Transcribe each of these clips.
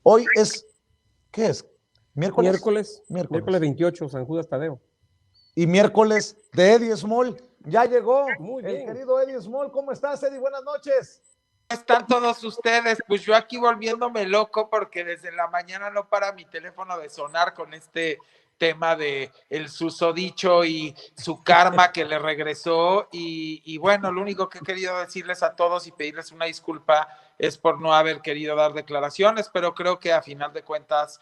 Hoy es, ¿qué es? ¿Miércoles? Miércoles 28, San Judas Tadeo. Y miércoles de Eddie Small. Ya llegó Muy el bien. querido Eddie Small. ¿Cómo estás, Eddie? Buenas noches. ¿Cómo están todos ustedes? Pues yo aquí volviéndome loco porque desde la mañana no para mi teléfono de sonar con este tema de el susodicho y su karma que le regresó y bueno, lo único que he querido decirles a todos y pedirles una disculpa es por no haber querido dar declaraciones, pero creo que a final de cuentas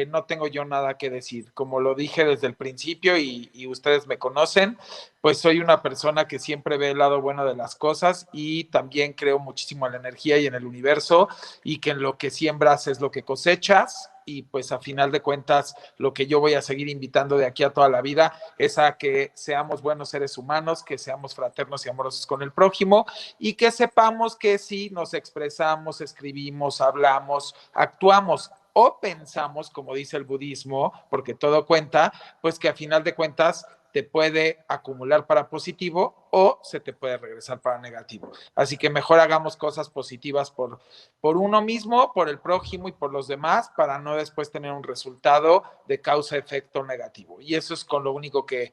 no tengo yo nada que decir. Como lo dije desde el principio y ustedes me conocen, pues soy una persona que siempre ve el lado bueno de las cosas y también creo muchísimo en la energía y en el universo y que en lo que siembras es lo que cosechas y pues a final de cuentas lo que yo voy a seguir invitando de aquí a toda la vida es a que seamos buenos seres humanos, que seamos fraternos y amorosos con el prójimo y que sepamos que si nos expresamos, escribimos, hablamos, actuamos o pensamos, como dice el budismo, porque todo cuenta, pues que a final de cuentas te puede acumular para positivo o se te puede regresar para negativo. Así que mejor hagamos cosas positivas por uno mismo, por el prójimo y por los demás, para no después tener un resultado de causa-efecto negativo. Y eso es con lo único que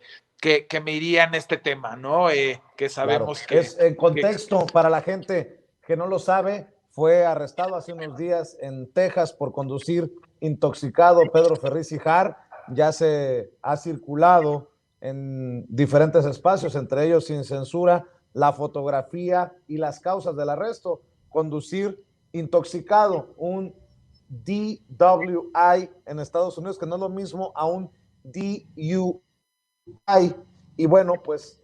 me iría en este tema, ¿no? Que sabemos claro. que... Es en contexto para la gente que no lo sabe. Fue arrestado hace unos días en Texas por conducir intoxicado Pedro Ferriz Hijar. Ya se ha circulado en diferentes espacios, entre ellos Sin Censura, la fotografía y las causas del arresto. Conducir intoxicado, un DWI en Estados Unidos, que no es lo mismo a un DUI. Y bueno, pues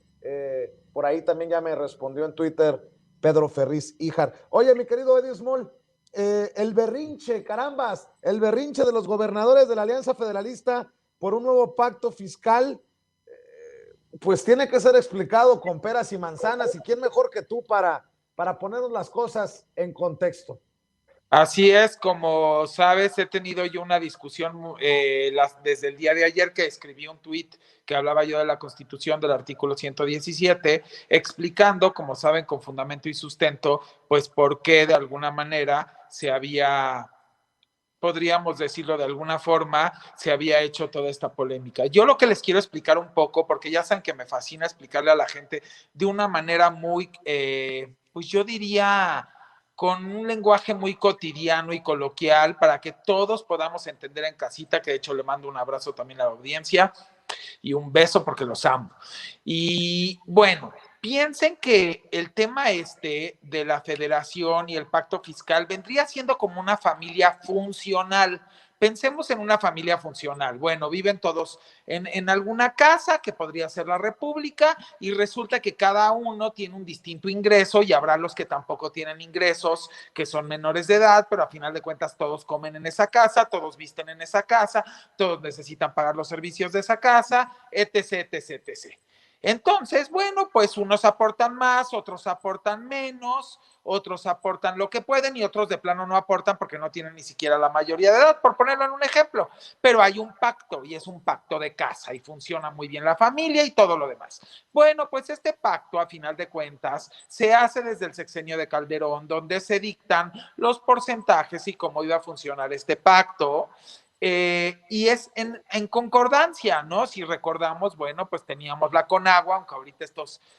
por ahí también ya me respondió en Twitter Pedro Ferriz Hijar. Oye, mi querido Eddie Small, el berrinche, carambas, el berrinche de los gobernadores de la Alianza Federalista por un nuevo pacto fiscal, pues tiene que ser explicado con peras y manzanas. ¿Y quién mejor que tú para ponernos las cosas en contexto? Así es, como sabes, he tenido yo una discusión desde el día de ayer que escribí un tuit que hablaba yo de la Constitución del artículo 117, explicando, como saben, con fundamento y sustento, pues por qué de alguna manera se había, podríamos decirlo de alguna forma, se había hecho toda esta polémica. Yo lo que les quiero explicar un poco, porque ya saben que me fascina explicarle a la gente de una manera muy, pues yo diría con un lenguaje muy cotidiano y coloquial para que todos podamos entender en casita, que de hecho le mando un abrazo también a la audiencia y un beso porque los amo. Y bueno, piensen que el tema de la federación y el pacto fiscal vendría siendo como una familia funcional. Pensemos en una familia funcional. Bueno, viven todos en alguna casa que podría ser la república y resulta que cada uno tiene un distinto ingreso y habrá los que tampoco tienen ingresos, que son menores de edad, pero a final de cuentas todos comen en esa casa, todos visten en esa casa, todos necesitan pagar los servicios de esa casa, etc, etc, etc. Entonces, bueno, pues unos aportan más, otros aportan menos, otros aportan lo que pueden y otros de plano no aportan porque no tienen ni siquiera la mayoría de edad, por ponerlo en un ejemplo. Pero hay un pacto y es un pacto de casa y funciona muy bien la familia y todo lo demás. Bueno, pues este pacto, a final de cuentas, se hace desde el sexenio de Calderón, donde se dictan los porcentajes y cómo iba a funcionar este pacto. Y es en concordancia, ¿no? Si recordamos, bueno, pues teníamos la Conagua, aunque ahorita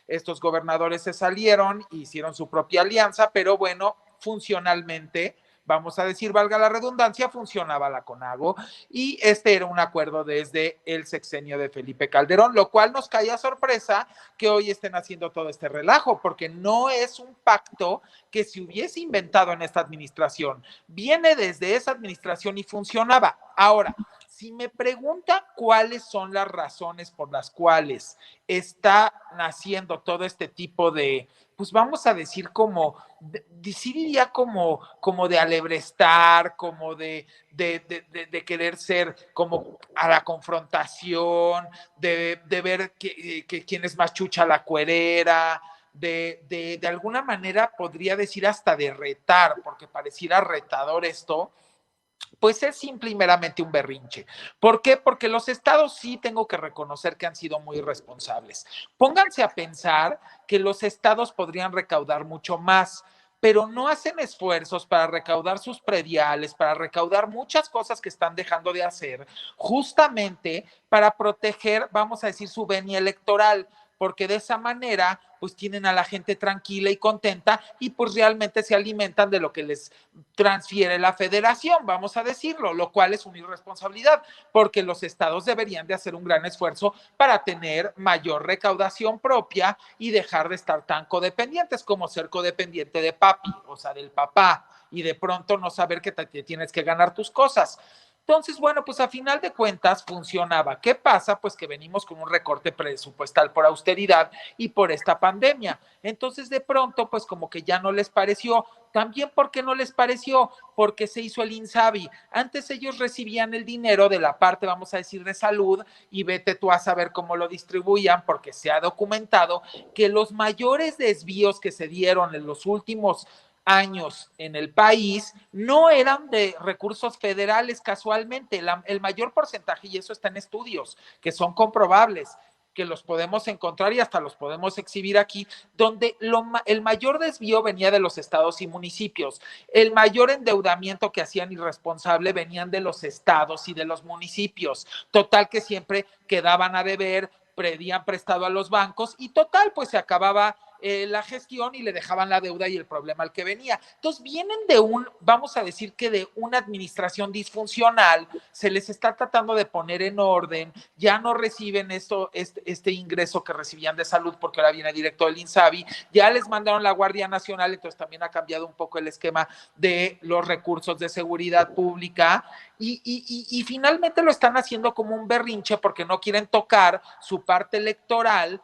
estos gobernadores se salieron e hicieron su propia alianza, pero bueno, funcionalmente, vamos a decir, valga la redundancia, funcionaba la Conago y este era un acuerdo desde el sexenio de Felipe Calderón, lo cual nos cae a sorpresa que hoy estén haciendo todo este relajo, porque no es un pacto que se hubiese inventado en esta administración, viene desde esa administración y funcionaba. Ahora, si me preguntan cuáles son las razones por las cuales está naciendo todo este tipo de, pues vamos a decir sí diría como de alebrestar, como de querer ser como a la confrontación, de ver que quién es más chucha la cuerera, de alguna manera podría decir hasta de retar, porque pareciera retador esto, pues es simple y meramente un berrinche. ¿Por qué? Porque los estados sí tengo que reconocer que han sido muy irresponsables. Pónganse a pensar que los estados podrían recaudar mucho más, pero no hacen esfuerzos para recaudar sus prediales, para recaudar muchas cosas que están dejando de hacer, justamente para proteger, vamos a decir, su venia electoral, porque de esa manera pues tienen a la gente tranquila y contenta y pues realmente se alimentan de lo que les transfiere la federación, vamos a decirlo, lo cual es una irresponsabilidad, porque los estados deberían de hacer un gran esfuerzo para tener mayor recaudación propia y dejar de estar tan codependientes como ser codependiente de papi, o sea, del papá, y de pronto no saber que te tienes que ganar tus cosas. Entonces, bueno, pues a final de cuentas funcionaba. ¿Qué pasa? Pues que venimos con un recorte presupuestal por austeridad y por esta pandemia. Entonces, de pronto, pues como que ya no les pareció. También, ¿por qué no les pareció? Porque se hizo el INSABI. Antes ellos recibían el dinero de la parte, vamos a decir, de salud, y vete tú a saber cómo lo distribuían, porque se ha documentado que los mayores desvíos que se dieron en los últimos años en el país no eran de recursos federales casualmente, el mayor porcentaje, y eso está en estudios que son comprobables, que los podemos encontrar y hasta los podemos exhibir aquí, donde el mayor desvío venía de los estados y municipios, el mayor endeudamiento que hacían irresponsable venían de los estados y de los municipios, total que siempre quedaban a deber, pedían prestado a los bancos y total pues se acababa la gestión y le dejaban la deuda y el problema al que venía. Entonces vienen de vamos a decir que de una administración disfuncional, se les está tratando de poner en orden, ya no reciben este ingreso que recibían de salud porque ahora viene directo del INSABI, ya les mandaron la Guardia Nacional, entonces también ha cambiado un poco el esquema de los recursos de seguridad pública y finalmente lo están haciendo como un berrinche porque no quieren tocar su parte electoral,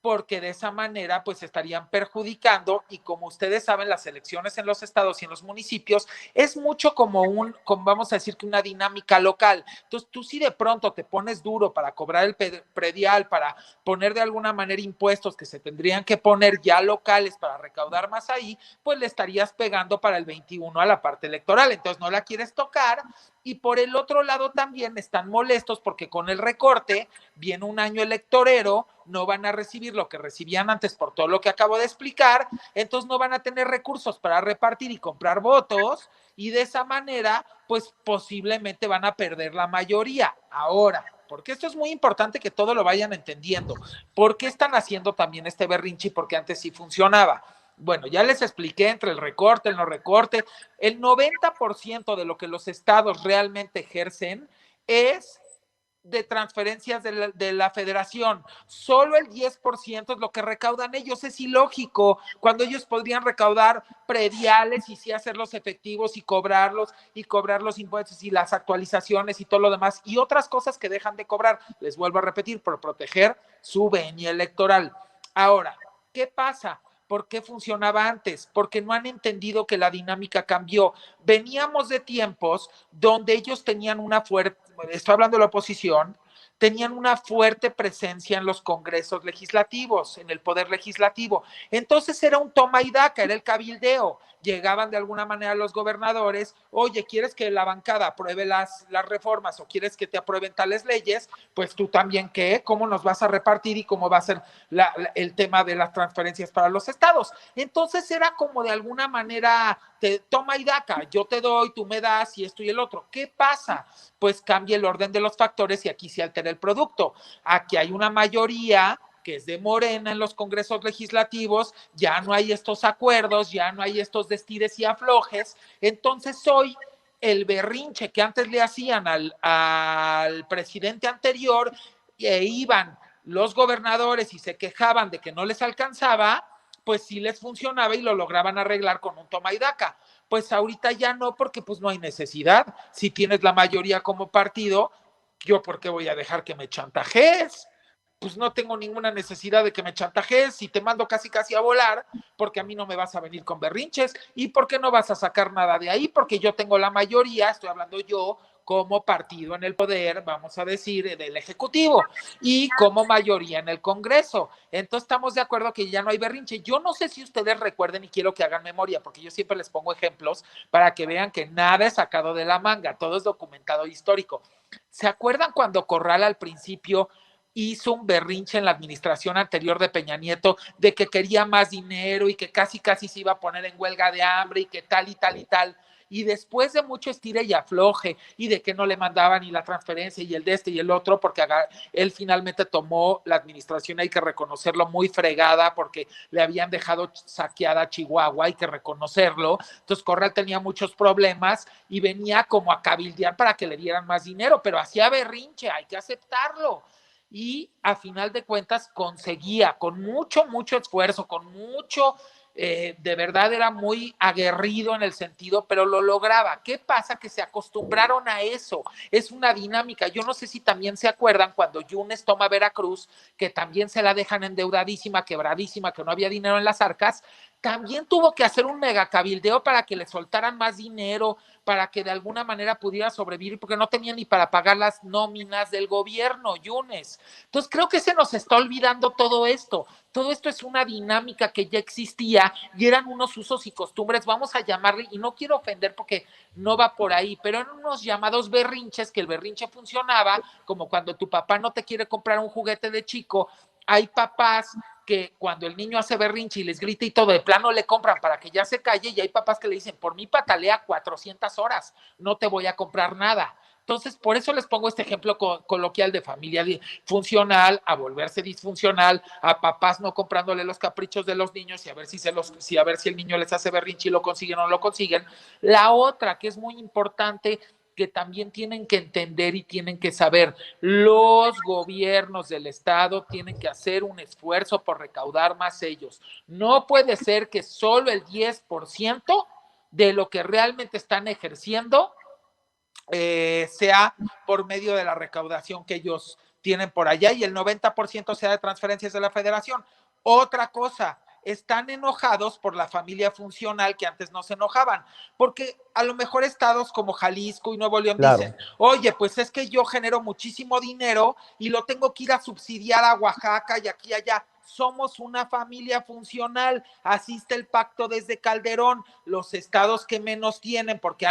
porque de esa manera pues estarían perjudicando y como ustedes saben las elecciones en los estados y en los municipios es mucho como vamos a decir que una dinámica local, entonces tú si de pronto te pones duro para cobrar el predial, para poner de alguna manera impuestos que se tendrían que poner ya locales para recaudar más ahí, pues le estarías pegando para el 21 a la parte electoral, entonces no la quieres tocar y por el otro lado también están molestos porque con el recorte viene un año electorero, no van a recibir lo que recibían antes por todo lo que acabo de explicar, entonces no van a tener recursos para repartir y comprar votos y de esa manera pues posiblemente van a perder la mayoría. Ahora, porque esto es muy importante que todo lo vayan entendiendo, ¿por qué están haciendo también este berrinche? Porque antes sí funcionaba. Bueno, ya les expliqué entre el recorte, el no recorte, el 90% de lo que los estados realmente ejercen es de transferencias de la federación, solo el 10% es lo que recaudan ellos, es ilógico, cuando ellos podrían recaudar prediales y sí hacerlos efectivos y cobrar los impuestos y las actualizaciones y todo lo demás, y otras cosas que dejan de cobrar, les vuelvo a repetir, por proteger su venia electoral. Ahora, ¿qué pasa? ¿Por qué funcionaba antes? Porque no han entendido que la dinámica cambió. Veníamos de tiempos donde ellos tenían una fuerte, estoy hablando de la oposición, tenían una fuerte presencia en los congresos legislativos, en el poder legislativo. Entonces era un toma y daca, era el cabildeo. Llegaban de alguna manera los gobernadores, oye, ¿quieres que la bancada apruebe las reformas o quieres que te aprueben tales leyes? Pues tú también, ¿qué? ¿Cómo nos vas a repartir y cómo va a ser el tema de las transferencias para los estados? Entonces era como de alguna manera, toma y daca, yo te doy, tú me das y esto y el otro. ¿Qué pasa? Pues cambia el orden de los factores y aquí se altera el producto. Aquí hay una mayoría que es de Morena en los congresos legislativos, ya no hay estos acuerdos, ya no hay estos destires y aflojes, entonces hoy el berrinche que antes le hacían al presidente anterior e iban los gobernadores y se quejaban de que no les alcanzaba, pues sí les funcionaba y lo lograban arreglar con un toma y daca. Pues ahorita ya no, porque pues no hay necesidad. Si tienes la mayoría como partido, ¿yo por qué voy a dejar que me chantajees? Pues no tengo ninguna necesidad de que me chantajees y te mando casi a volar porque a mí no me vas a venir con berrinches y porque no vas a sacar nada de ahí porque yo tengo la mayoría, estoy hablando yo como partido en el poder, vamos a decir, del Ejecutivo y como mayoría en el Congreso. Entonces estamos de acuerdo que ya no hay berrinche. Yo no sé si ustedes recuerden y quiero que hagan memoria porque yo siempre les pongo ejemplos para que vean que nada es sacado de la manga, todo es documentado histórico. ¿Se acuerdan cuando Corral al principio hizo un berrinche en la administración anterior de Peña Nieto de que quería más dinero y que casi se iba a poner en huelga de hambre y que tal y tal y tal. Y después de mucho estire y afloje y de que no le mandaban ni la transferencia y el de este y el otro, porque él finalmente tomó la administración, hay que reconocerlo, muy fregada porque le habían dejado saqueada Chihuahua, hay que reconocerlo. Entonces Corral tenía muchos problemas y venía como a cabildear para que le dieran más dinero, pero hacía berrinche, hay que aceptarlo. Y a final de cuentas conseguía con mucho esfuerzo, con mucho de verdad era muy aguerrido en el sentido, pero lo lograba. ¿Qué pasa? Que se acostumbraron a eso. Es una dinámica. Yo no sé si también se acuerdan cuando Yunes toma Veracruz, que también se la dejan endeudadísima, quebradísima, que no había dinero en las arcas. También tuvo que hacer un mega cabildeo para que le soltaran más dinero, para que de alguna manera pudiera sobrevivir, porque no tenía ni para pagar las nóminas del gobierno, Yunes. Entonces creo que se nos está olvidando todo esto. Todo esto es una dinámica que ya existía y eran unos usos y costumbres, vamos a llamarle, y no quiero ofender porque no va por ahí, pero eran unos llamados berrinches, que el berrinche funcionaba, como cuando tu papá no te quiere comprar un juguete de chico. Hay papás que cuando el niño hace berrinche y les grita y todo, de plano le compran para que ya se calle, y hay papás que le dicen, por mí patalea 400 horas, no te voy a comprar nada. Entonces, por eso les pongo este ejemplo coloquial de familia funcional a volverse disfuncional, a papás no comprándole los caprichos de los niños y a ver si el niño les hace berrinche y lo consiguen o no lo consiguen. La otra que es muy importante, que también tienen que entender y tienen que saber, los gobiernos del estado tienen que hacer un esfuerzo por recaudar más ellos. No puede ser que solo el 10% de lo que realmente están ejerciendo sea por medio de la recaudación que ellos tienen por allá y el 90% sea de transferencias de la federación. Otra cosa, están enojados por la familia funcional que antes no se enojaban, porque a lo mejor estados como Jalisco y Nuevo León dicen, oye, pues es que yo genero muchísimo dinero y lo tengo que ir a subsidiar a Oaxaca y aquí y allá. Somos una familia funcional, así está el pacto desde Calderón, los estados que menos tienen, porque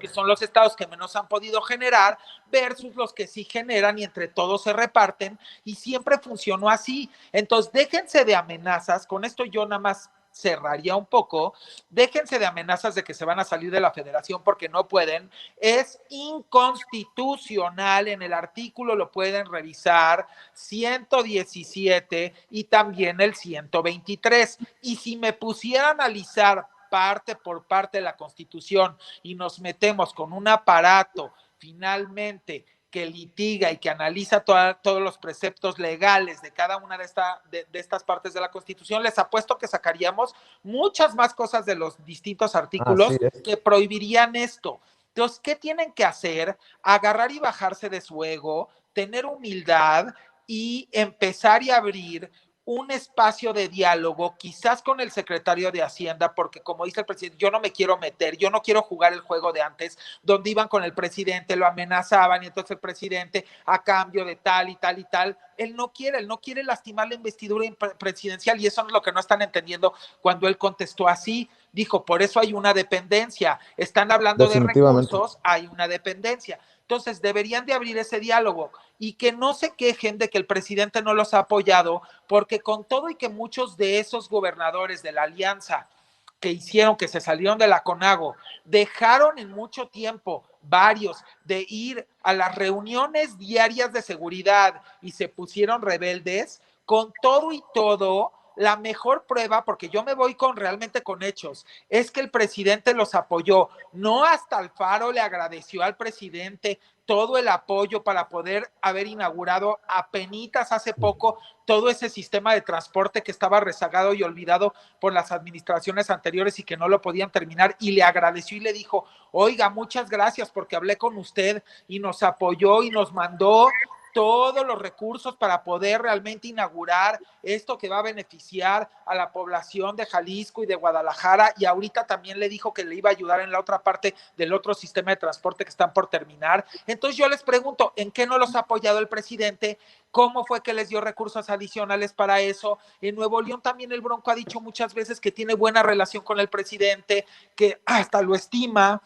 son los estados que menos han podido generar, versus los que sí generan y entre todos se reparten, y siempre funcionó así. Entonces, déjense de amenazas, con esto yo nada más cerraría un poco, déjense de amenazas de que se van a salir de la federación porque no pueden, es inconstitucional, en el artículo lo pueden revisar, 117 y también el 123, y si me pusiera a analizar parte por parte de la Constitución y nos metemos con un aparato finalmente que litiga y que analiza todos los preceptos legales de cada una de estas partes de la Constitución, les apuesto que sacaríamos muchas más cosas de los distintos artículos que prohibirían esto. Entonces, ¿qué tienen que hacer? Agarrar y bajarse de su ego, tener humildad y empezar y abrir un espacio de diálogo, quizás con el secretario de Hacienda, porque como dice el presidente, yo no me quiero meter, yo no quiero jugar el juego de antes, donde iban con el presidente, lo amenazaban, y entonces el presidente, a cambio de tal y tal y tal, él no quiere lastimar la investidura presidencial, y eso es lo que no están entendiendo cuando él contestó así. Dijo, por eso hay una dependencia, están hablando de recursos, hay una dependencia. Entonces deberían de abrir ese diálogo y que no se quejen de que el presidente no los ha apoyado, porque con todo y que muchos de esos gobernadores de la alianza que hicieron, que se salieron de la CONAGO, dejaron en mucho tiempo varios de ir a las reuniones diarias de seguridad y se pusieron rebeldes, con todo y todo, la mejor prueba, porque yo me voy realmente con hechos, es que el presidente los apoyó. No hasta Alfaro le agradeció al presidente todo el apoyo para poder haber inaugurado apenitas hace poco todo ese sistema de transporte que estaba rezagado y olvidado por las administraciones anteriores y que no lo podían terminar, y le agradeció y le dijo, oiga, muchas gracias porque hablé con usted y nos apoyó y nos mandó todos los recursos para poder realmente inaugurar esto que va a beneficiar a la población de Jalisco y de Guadalajara, y ahorita también le dijo que le iba a ayudar en la otra parte del otro sistema de transporte que están por terminar. Entonces yo les pregunto, ¿en qué no los ha apoyado el presidente? ¿Cómo fue que les dio recursos adicionales para eso? En Nuevo León también el Bronco ha dicho muchas veces que tiene buena relación con el presidente, que hasta lo estima,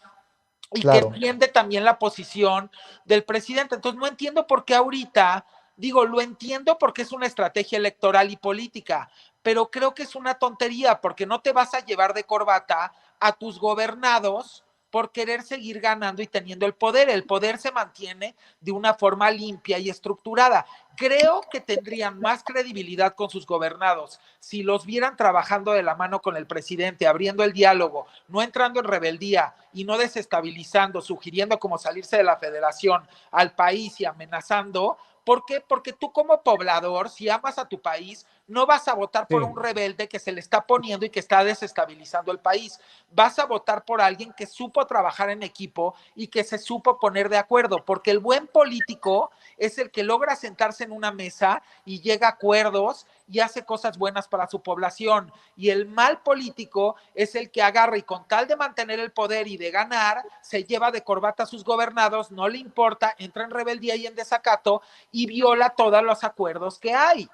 y que entiende también la posición del presidente. Entonces no entiendo por qué ahorita Digo, lo entiendo porque es una estrategia electoral y política, pero creo que es una tontería porque no te vas a llevar de corbata a tus gobernados por querer seguir ganando y teniendo el poder. El poder se mantiene de una forma limpia y estructurada. Creo que tendrían más credibilidad con sus gobernados si los vieran trabajando de la mano con el presidente, abriendo el diálogo, no entrando en rebeldía y no desestabilizando, sugiriendo cómo salirse de la federación al país y amenazando. ¿Por qué? Porque tú como poblador, si amas a tu país, no vas a votar por un rebelde que se le está poniendo y que está desestabilizando el país. Vas a votar por alguien que supo trabajar en equipo y que se supo poner de acuerdo, porque el buen político es el que logra sentarse en una mesa y llega a acuerdos y hace cosas buenas para su población. Y el mal político es el que agarra y con tal de mantener el poder y de ganar, se lleva de corbata a sus gobernados, no le importa, entra en rebeldía y en desacato y viola todos los acuerdos que hay.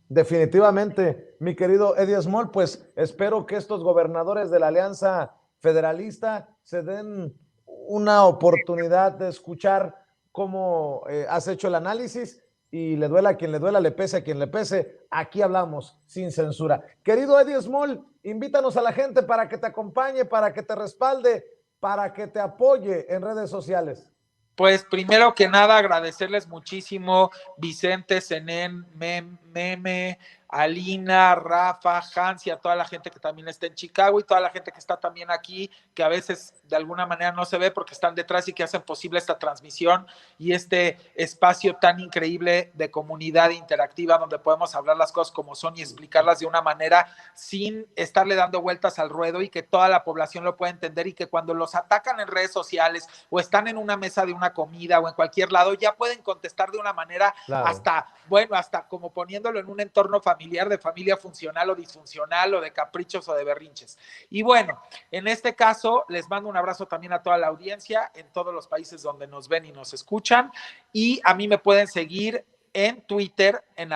Definitivamente, mi querido Eddie Small, pues espero que estos gobernadores de la Alianza Federalista se den una oportunidad de escuchar cómo has hecho el análisis y le duela a quien le duela, le pese a quien le pese. Aquí hablamos sin censura. Querido Eddie Small, invítanos a la gente para que te acompañe, para que te respalde, para que te apoye en redes sociales. Pues primero que nada agradecerles muchísimo Vicente, Zenén, Meme, Alina, Rafa, Hans y a toda la gente que también está en Chicago y toda la gente que está también aquí, que a veces de alguna manera no se ve porque están detrás y que hacen posible esta transmisión y este espacio tan increíble de comunidad interactiva donde podemos hablar las cosas como son y explicarlas de una manera sin estarle dando vueltas al ruedo y que toda la población lo pueda entender y que cuando los atacan en redes sociales o están en una mesa de una comida o en cualquier lado ya pueden contestar de una manera hasta, bueno, hasta como poniéndolo en un entorno familiar, de familia funcional o disfuncional o de caprichos o de berrinches. Y bueno, en este caso les mando un abrazo también a toda la audiencia en todos los países donde nos ven y nos escuchan y a mí me pueden seguir en Twitter en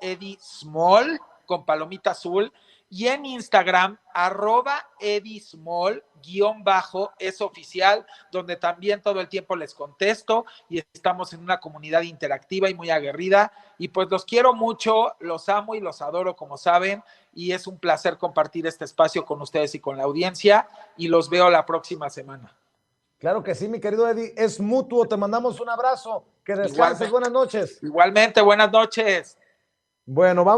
@EddieSmall con palomita azul y en Instagram @EddieSmall_ es oficial, donde también todo el tiempo les contesto y estamos en una comunidad interactiva y muy aguerrida y pues los quiero mucho, los amo y los adoro como saben y es un placer compartir este espacio con ustedes y con la audiencia y los veo la próxima semana. Claro que sí, mi querido Eddie, es mutuo, te mandamos un abrazo, que descanses, buenas noches. Igualmente, buenas noches. Bueno, vamos.